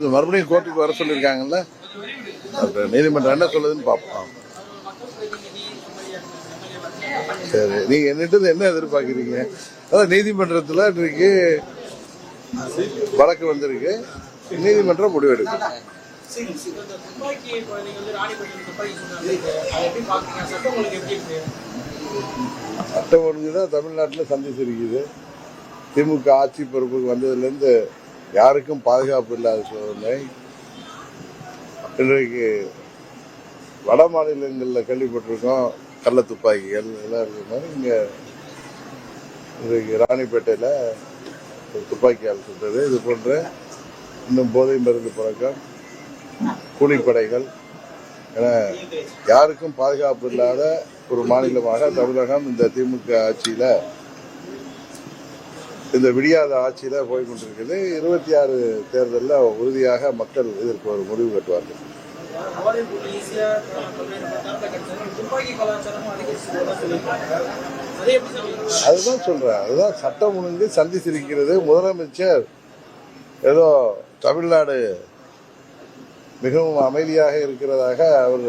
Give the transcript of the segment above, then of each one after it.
மறுபடியும் கோர்ட்டுக்கு வர சொல்லியிருக்காங்கல்ல, நீதிமன்றம் என்ன சொல்லுதுன்னு பார்ப்போம். சரி, நீங்க என்னட்டு என்ன எதிர்பார்க்குறீங்க? அதான் நீதிமன்றத்தில் இன்றைக்கு வழக்கு வந்திருக்கு, நீதிமன்றம் முடிவெடுக்கும். சட்டம் ஒழுங்கு தான் தமிழ்நாட்டில் சந்திச்சிருக்குது. திமுக ஆட்சி பொறுப்புக்கு வந்ததுலேருந்து யாருக்கும் பாதுகாப்பு இல்லாத சூழ்நிலை. இன்றைக்கு வட மாநிலங்களில் கேள்விப்பட்டிருக்கோம், கள்ள துப்பாக்கிகள் எல்லாம் இருக்கிற மாதிரி இங்கே இன்றைக்கு ராணிப்பேட்டையில் துப்பாக்கியால் சுட்டது, இது போன்ற இன்னும் போதை மருந்து பழக்கம், கூலிப்படைகள் என யாருக்கும் பாதுகாப்பு இல்லாத ஒரு மாநிலமாக தமிழகம் இந்த திமுக ஆட்சியில், இந்த விடியாத ஆட்சியில போய் கொண்டிருக்கிறது. 26 தேர்தலில் உறுதியாக மக்கள் இதற்கு ஒரு முடிவு கட்டுவார்கள். அதுதான் சொல்றேன், அதுதான் சட்டம் ஒழுங்கு சந்திச்சிருக்கிறது. முதலமைச்சர் ஏதோ தமிழ்நாடு மிகவும் அமைதியாக இருக்கிறதாக அவர்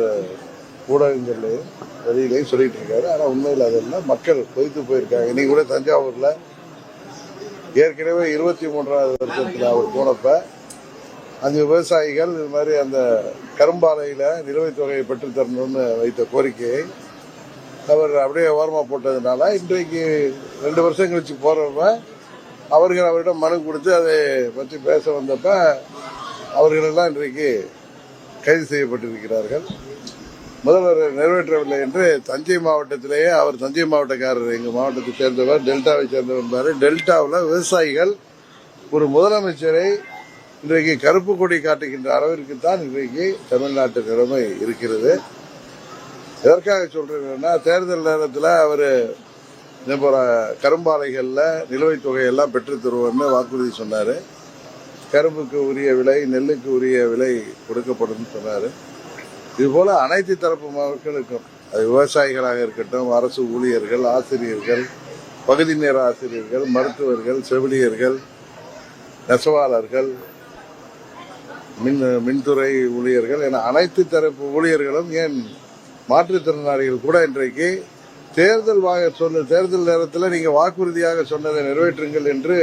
ஊடகங்கள்லையும் வெளியிலையும் சொல்லிட்டு இருக்காரு. ஆனால் உண்மையில் அதெல்லாம் மக்கள் கொதித்து போயிருக்காங்க. இன்னைக்கு கூட தஞ்சாவூர்ல ஏற்கனவே 23வது வருஷத்தில் அவர் போனப்ப 5 விவசாயிகள் இது மாதிரி அந்த கரும்பாலையில் நிலுவைத் தொகையை பெற்றுத்தரணும்னு வைத்த கோரிக்கையை அவர் அப்படியே ஓரமாக போட்டதுனால இன்றைக்கு 2 வருஷம் கழிச்சு போறப்ப அவர்கள் அவரிடம் மனு கொடுத்து அதை பற்றி பேச வந்தப்ப அவர்களெல்லாம் இன்றைக்கு கைது செய்யப்பட்டிருக்கிறார்கள். முதல்வர் நிறைவேற்றவில்லை என்று தஞ்சை மாவட்டத்திலேயே, அவர் தஞ்சை மாவட்டக்காரர், எங்கள் மாவட்டத்தை சேர்ந்தவர், டெல்டாவை சேர்ந்தவர். டெல்டாவில் விவசாயிகள் ஒரு முதலமைச்சரை இன்றைக்கு கருப்பு கொடி காட்டுகின்ற அளவிற்கு தான் இன்றைக்கு தமிழ்நாட்டு நிலைமை இருக்கிறது. எதற்காக சொல்றேன்னா, தேர்தல் நேரத்தில் அவர் இதே போல கரும்பாலைகளில் நிலுவைத் தொகையெல்லாம் பெற்றுத் தருவோம்னு வாக்குறுதி சொன்னார். கரும்புக்கு உரிய விலை, நெல்லுக்கு உரிய விலை கொடுக்கப்படும் சொன்னார். இதுபோல அனைத்து தரப்பு மக்களுக்கும், அது விவசாயிகளாக இருக்கட்டும், அரசு ஊழியர்கள், ஆசிரியர்கள், பகுதி நேர ஆசிரியர்கள், மருத்துவர்கள், செவிலியர்கள், நெசவாளர்கள், மின்துறை ஊழியர்கள் என அனைத்து தரப்பு ஊழியர்களும், ஏன் மாற்றுத்திறனாளிகள் கூட இன்றைக்கு தேர்தல் நேரத்தில் நீங்க வாக்குறுதியாக சொன்னதை நிறைவேற்றுங்கள் என்று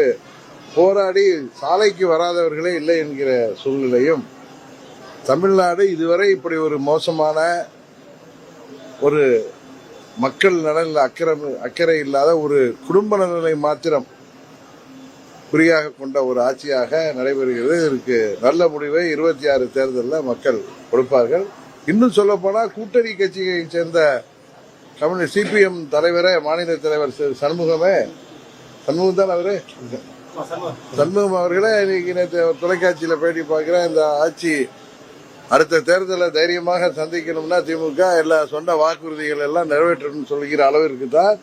போராடி சாலைக்கு வராதவர்களே இல்லை என்கிற சூழ்நிலையும், தமிழ்நாடு இதுவரை இப்படி ஒரு மோசமான ஒரு மக்கள் நலனில் அக்கறை இல்லாத ஒரு குடும்ப நலனை மாத்திரம் குறியாக கொண்ட ஒரு ஆட்சியாக நடைபெறுகிறது. இதற்கு நல்ல முடிவை 26 தேர்தலில் மக்கள் கொடுப்பார்கள். இன்னும் சொல்ல போனால் கூட்டணி கட்சியை சேர்ந்த கம்யூனிஸ்ட் சிபிஎம் தலைவரே, மாநில தலைவர் சண்முகம் தான் அவரு, சண்முகம் அவர்களே இன்னைக்கு நேற்று தொலைக்காட்சியில் பேட்டி பார்க்கிறேன், இந்த ஆட்சி அடுத்த தேர்தலை தைரியமாக சந்திக்கணும்னா திமுக எல்லா சொன்ன வாக்குறுதிகள் எல்லாம் நிறைவேற்றணும்னு சொல்லுகிற அளவிற்கு தான்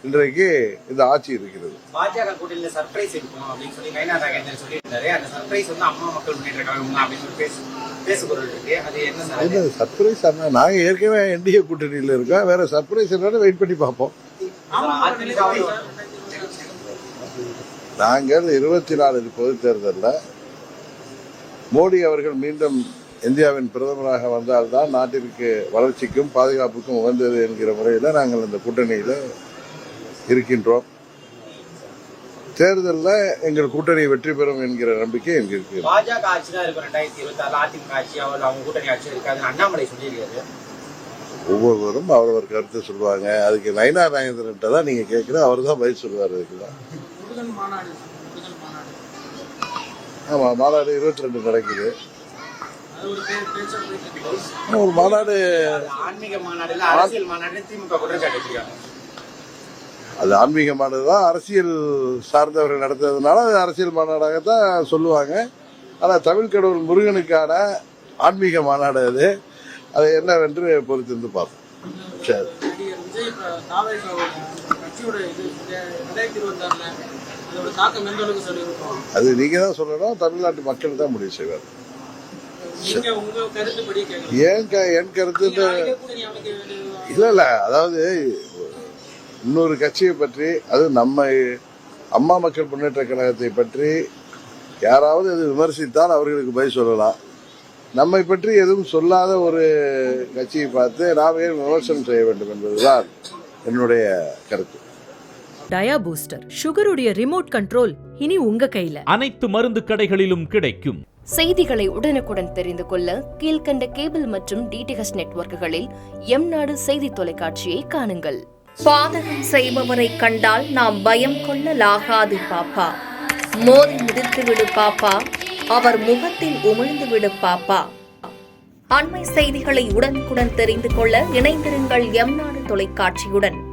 இன்றைக்கு இந்த ஆட்சி இருக்கிறது. பாஜக கூட்டணியில் சர்ப்ரைஸ் இருக்கும் அப்படின்னு சொல்லி நயினா நாகேந்திரன் சொல்லியிருந்தாரு. அந்த சர்ப்ரைஸ் வந்து அம்மா மக்கள் முன்னேற்ற கழகம் அப்படின்னு பேசுபொருள் இருக்கு. அது என்ன சார் சர்ப்ரைஸ்? நாங்க ஏற்கனவே என்டிஏ கூட்டணியில் இருக்கோம், வேற சர்ப்ரைஸ் என்னன்னு வெயிட் பண்ணி பார்ப்போம். நாங்கள் 24 பொது தேர்தலில் மோடி அவர்கள் மீண்டும் இந்தியாவின் பிரதமராக வந்தால்தான் நாட்டிற்கு வளர்ச்சிக்கும் பாதுகாப்புக்கும் உகந்தது என்கிற முறையில் நாங்கள் இந்த கூட்டணியில் இருக்கின்றோம். தேர்தலில் எங்கள் கூட்டணி வெற்றி பெறும் என்கிற நம்பிக்கை எங்களுக்கு இருக்கு. பாஜக ஆட்சி தான் இருக்கும் 2026 அதிமுக ஆட்சி, அவங்க கூட்டணி ஆட்சி இருக்காது அண்ணாமலை சொல்லியிருக்காரு. ஒவ்வொருவரும் அவரவர் கருத்து சொல்லுவாங்க. அதுக்கு நயினா நாகேந்திரன் தான் நீங்க கேட்கிற, அவர் தான் பதில் சொல்லுவார். அதுக்குதான் ஆமா, மாநாடு 22 நடக்குது. ஒரு மாநாடு, ஆன்மீக மாநாடு, அரசியல் மாநாடு திமுக குற்றச்சாட்டு. அது ஆன்மீக மாநாடு தான், அரசியல் சார்ந்தவர்கள் நடத்துறதுனால அது அரசியல் மாநாடாகத்தான் சொல்லுவாங்க. ஆனால் தமிழ் கடவுள் முருகனுக்கான ஆன்மீக மாநாடு அது. அது என்னவென்று பொறுத்திருந்து பார்ப்போம். சரி, அது நீங்க தான் சொல்லணும், தமிழ்நாட்டு மக்கள் தான் முடிவு செய்வார். என் கருத்து இல்ல, அதாவது இன்னொரு கட்சியை பற்றி, அது நம்ம அம்மா மக்கள் முன்னேற்ற கழகத்தை பற்றி யாராவது அது விமர்சித்தால் அவர்களுக்கு பதில் சொல்லலாம். நம்மை பற்றி எதுவும் சொல்லாத ஒரு கட்சியை பார்த்து நாம் ஏன் விமர்சனம் செய்ய வேண்டும் என்பதுதான் என்னுடைய கருத்து. டயா பூஸ்டர் சுகருடைய ரிமோட் கண்ட்ரோல் இனி உங்க கையில. அனைத்து மருந்து கடைகளிலும் கிடைக்கும். செய்திகளை உடனுக்குடன் தெரிந்து கொள்ள கீழ்க்கண்ட கேபிள் மற்றும் டிடிஎச் நெட்வொர்க்குகளில் எம்நாடு செய்தி தொலைக்காட்சியை காணுங்கள். பாதகம் செய்பவரை கண்டால் நாம் பயம் கொள்ளலாகாது பாப்பா. மோதி மிதித்து விடு பாப்பா, அவர் முகத்தில் உமிழ்ந்து விடு பாப்பா. அண்மை செய்திகளை உடனுக்குடன் தெரிந்து கொள்ள இணைந்திருங்கள் எம்நாடு தொலைக்காட்சியுடன்.